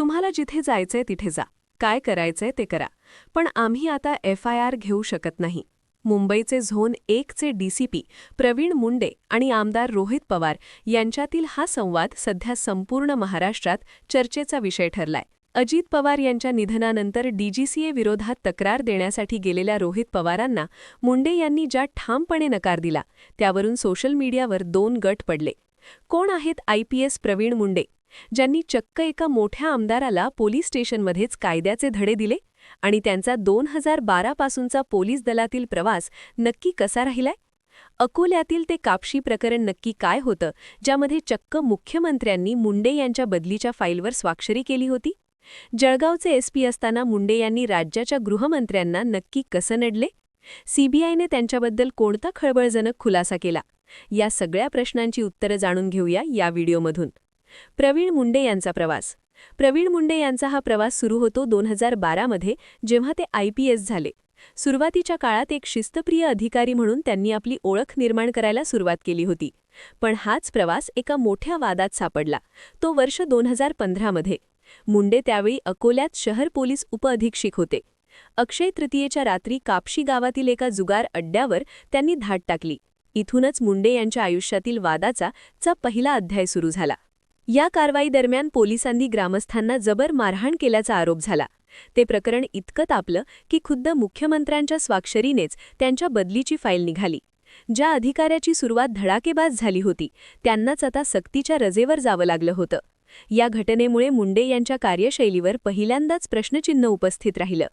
तुम्हाला जिथे जायचंय तिथे जा, काय करायचंय ते करा, पण आम्ही आता FIR घेऊ शकत नाही. मुंबईचे झोन 1चे DCP प्रवीण मुंडे आणि आमदार रोहित पवार यांच्यातील हा संवाद सध्या संपूर्ण महाराष्ट्रात चर्चेचा विषय ठरलाय. अजित पवार यांच्या निधनानंतर DGCA विरोधात तक्रार देण्यासाठी गेलेल्या रोहित पवारांना मुंडे यांनी ज्या ठामपणे नकार दिला, त्यावरून सोशल मीडियावर 2 गट पडले. कोण आहेत IPS प्रवीण मुंडे, ज्यांनी चक्क एका मोठ्या आमदाराला पोलीस स्टेशनमध्येच कायद्याचे धडे दिले, आणि त्यांचा 2012 पासूनचा पोलीस दलातील प्रवास नक्की कसा राहिलाय? अकोल्यातील ते कापशी प्रकरण नक्की काय होतं, ज्यामध्ये चक्क मुख्यमंत्र्यांनी मुंडे यांच्या बदलीच्या फाईलवर स्वाक्षरी केली होती? जळगावचे SP असताना मुंडे यांनी राज्याच्या गृहमंत्र्यांना नक्की कसं नडले? CBIने त्यांच्याबद्दल कोणता खळबळजनक खुलासा केला? या सगळ्या प्रश्नांची उत्तरं जाणून घेऊया या व्हिडिओमधून. प्रवीण मुंडे यांचा प्रवास. प्रवीण मुंडे यांचा हा प्रवास सुरू होतो 2012 मध्ये, जेव्हा ते IPS झाले. सुरुवातीच्या काळात एक शिस्तप्रिय अधिकारी म्हणून त्यांनी आपली ओळख निर्माण करायला सुरुवात केली होती. पण हाच प्रवास एका मोठ्या वादात सापडला, तो वर्ष 2015 मध्ये. मुंडे त्यावेळी अकोल्यात शहर पोलीस उपअधीक्षक होते. अक्षय तृतीयेच्या रात्री कापशी गावातील एका जुगार अड्ड्यावर त्यांनी धाड टाकली. इथूनच मुंडे यांच्या आयुष्यातील वादाचा पहिला अध्याय सुरू झाला. या कारवाई दरम्यान पोलिसांनी ग्रामस्थांना जबर मारहाण केल्याचा आरोप झाला. ते प्रकरण इतकं तापलं की खुद्द मुख्यमंत्र्यांच्या स्वाक्षरीनेच त्यांच्या बदलीची फाईल निघाली. ज्या अधिकाऱ्याची सुरुवात धडाकेबाज झाली होती, त्यांनाच आता सक्तीच्या रजेवर जावं लागलं होतं. या घटनेमुळे मुंडे यांच्या कार्यशैलीवर पहिल्यांदाच प्रश्नचिन्ह उपस्थित राहिलं.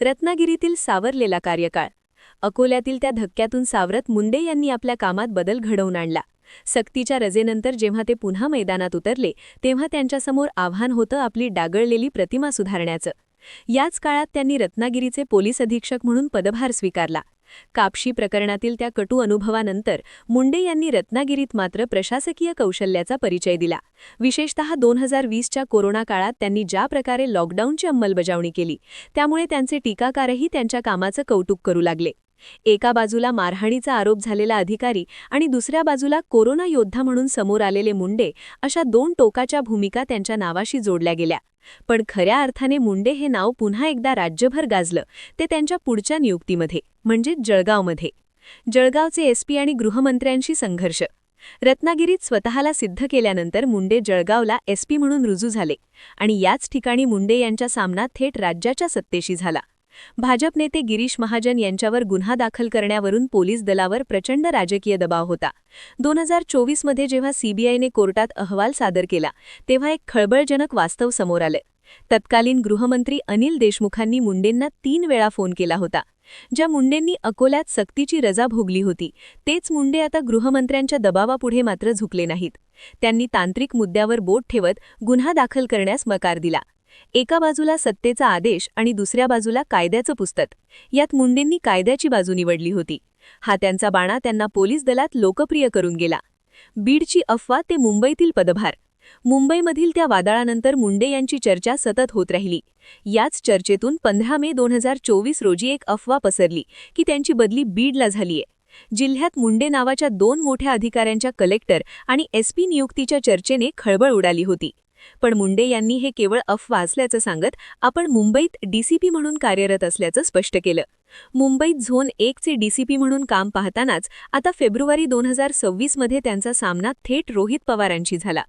रत्नागिरीतील सावरलेला कार्यकाळ. अकोल्यातील त्या धक्क्यातून सावरत मुंडे यांनी आपल्या कामात बदल घडवून आणला. सक्तीच्या रजेनंतर जेव्हा ते पुन्हा मैदानात उतरले, तेव्हा त्यांच्यासमोर आव्हान होतं आपली डागळलेली प्रतिमा सुधारण्याचं. याच काळात त्यांनी रत्नागिरीचे पोलीस अधीक्षक म्हणून पदभार स्वीकारला. कापशी प्रकरणातील त्या कटू अनुभवानंतर मुंडे यांनी रत्नागिरीत मात्र प्रशासकीय कौशल्याचा परिचय दिला. विशेषतः 2020च्या कोरोना काळात त्यांनी ज्या प्रकारे लॉकडाऊनची अंमलबजावणी केली, त्यामुळे त्यांचे टीकाकारही त्यांच्या कामाचं कौतुक करू लागले. एका बाजूला मारहाणीचा आरोप झालेला अधिकारी आणि दुसऱ्या बाजूला कोरोना योद्धा म्हणून समोर आलेले मुंडे, अशा 2 टोकाच्या भूमिका त्यांच्या नावाशी जोडल्या गेल्या. पण खऱ्या अर्थाने मुंडे हे नाव पुन्हा एकदा राज्यभर गाजलं, ते त्यांच्या पुढच्या नियुक्तीमध्ये, म्हणजे जळगावमध्ये. जळगावचे SP आणि गृहमंत्र्यांशी संघर्ष. रत्नागिरीत स्वतःला सिद्ध केल्यानंतर मुंडे जळगावला SP म्हणून रुजू झाले, आणि याच ठिकाणी मुंडे यांचा सामना थेट राज्याच्या सत्तेशी झाला. भाजप नेते गिरीश महाजन यांच्यावर गुन्हा दाखल करण्यावरून पोलीस दलावर प्रचंड राजकीय दबाव होता. 2024 मध्ये जेव्हा CBIने कोर्टात अहवाल सादर केला, तेव्हा एक खळबळजनक वास्तव समोर आलं. तत्कालीन गृहमंत्री अनिल देशमुखांनी मुंडेंना 3 वेळा फोन केला होता. ज्या मुंडेंनी अकोल्यात सक्तीची रजा भोगली होती, तेच मुंडे आता गृहमंत्र्यांच्या दबावापुढे मात्र झुकले नाहीत. त्यांनी तांत्रिक मुद्द्यावर बोट ठेवत गुन्हा दाखल करण्यास नकार दिला. एका बाजूला सत्तेचा आदेश आणि दुसऱ्या बाजूला कायद्याचं पुस्तक. यात मुंडेंनी कायद्याची बाजू निवडली होती. हा त्यांचा बाणा त्यांना पोलीस दलात लोकप्रिय करून गेला. बीडची अफवा ते मुंबईतील पदभार. मुंबईमधील त्या वादळानंतर मुंडे यांची चर्चा सतत होत राहिली. याच चर्चेतून 15 मे 2024 रोजी एक अफवा पसरली की त्यांची बदली बीडला झालीये. जिल्ह्यात मुंडे नावाच्या 2 मोठ्या अधिकाऱ्यांच्या कलेक्टर आणि SP नियुक्तीच्या चर्चेने खळबळ उडाली होती. पण मुंडे यांनी हे केवळ अफवा असल्याचं सांगत आपण मुंबईत DCP म्हणून कार्यरत असल्याचं स्पष्ट केलं. मुंबईत झोन 1चे DCP म्हणून काम पाहतानाच आता फेब्रुवारी 2026 मध्ये त्यांचा सामना थेट रोहित पवारांशी झाला.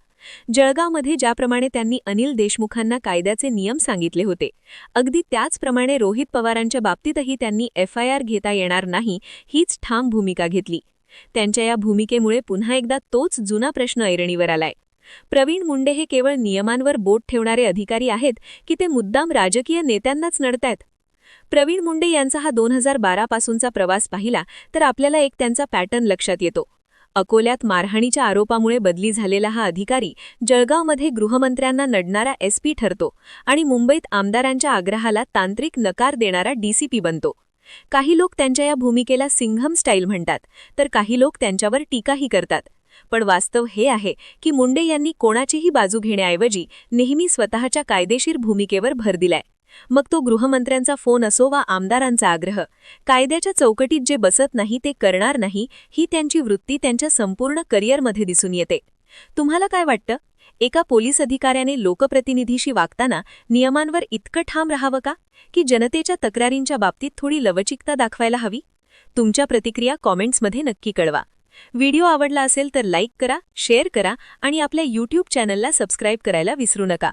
जळगावमध्ये ज्याप्रमाणे त्यांनी अनिल देशमुखांना कायद्याचे नियम सांगितले होते, अगदी त्याचप्रमाणे रोहित पवारांच्या बाबतीतही त्यांनी FIR घेता येणार नाही हीच ठाम भूमिका घेतली. त्यांच्या या भूमिकेमुळे पुन्हा एकदा तोच जुना प्रश्न ऐरणीवर आलाय. प्रवीण मुंडे हे केवळ नियमांवर बोट ठेवणारे अधिकारी आहेत की ते मुद्दाम राजकीय नेत्यांनाच नडतायत? प्रवीण मुंडे यांचा हा 2012 पासूनचा प्रवास पाहिला तर आपल्याला एक त्यांचा पॅटर्न लक्षात येतो. अकोल्यात मारहाणीच्या आरोपामुळे बदली झालेला हा अधिकारी जळगावमध्ये गृहमंत्र्यांना नडणारा SP ठरतो आणि मुंबईत आमदारांच्या आग्रहाला तांत्रिक नकार देणारा DCP बनतो. काही लोक त्यांच्या या भूमिकेला सिंघम स्टाईल म्हणतात, तर काही लोक त्यांच्यावर टीकाही करतात. पण वास्तव हे आहे की मुंडे यांनी कोणाचीही बाजू घेण्याऐवजी नेहमी स्वतःच्या कायदेशीर भूमिकेवर भर दिलाय. मग तो गृहमंत्र्यांचा फोन असो वा आमदारांचा आग्रह, कायद्याच्या चौकटीत जे बसत नाही ते करणार नाही ही त्यांची वृत्ती त्यांच्या संपूर्ण करिअरमध्ये दिसून येते. तुम्हाला काय वाटतं? एका पोलीस अधिकाऱ्याने लोकप्रतिनिधीशी वागताना नियमांवर इतकं ठाम राहावं का की जनतेच्या तक्रारींच्या बाबतीत थोडी लवचिकता दाखवायला हवी? तुमच्या प्रतिक्रिया कॉमेंट्समध्ये नक्की कळवा. व्हिडिओ आवडला असेल तर लाईक करा, शेअर करा आणि आपल्या YouTube चॅनलला सबस्क्राईब करायला विसरू नका.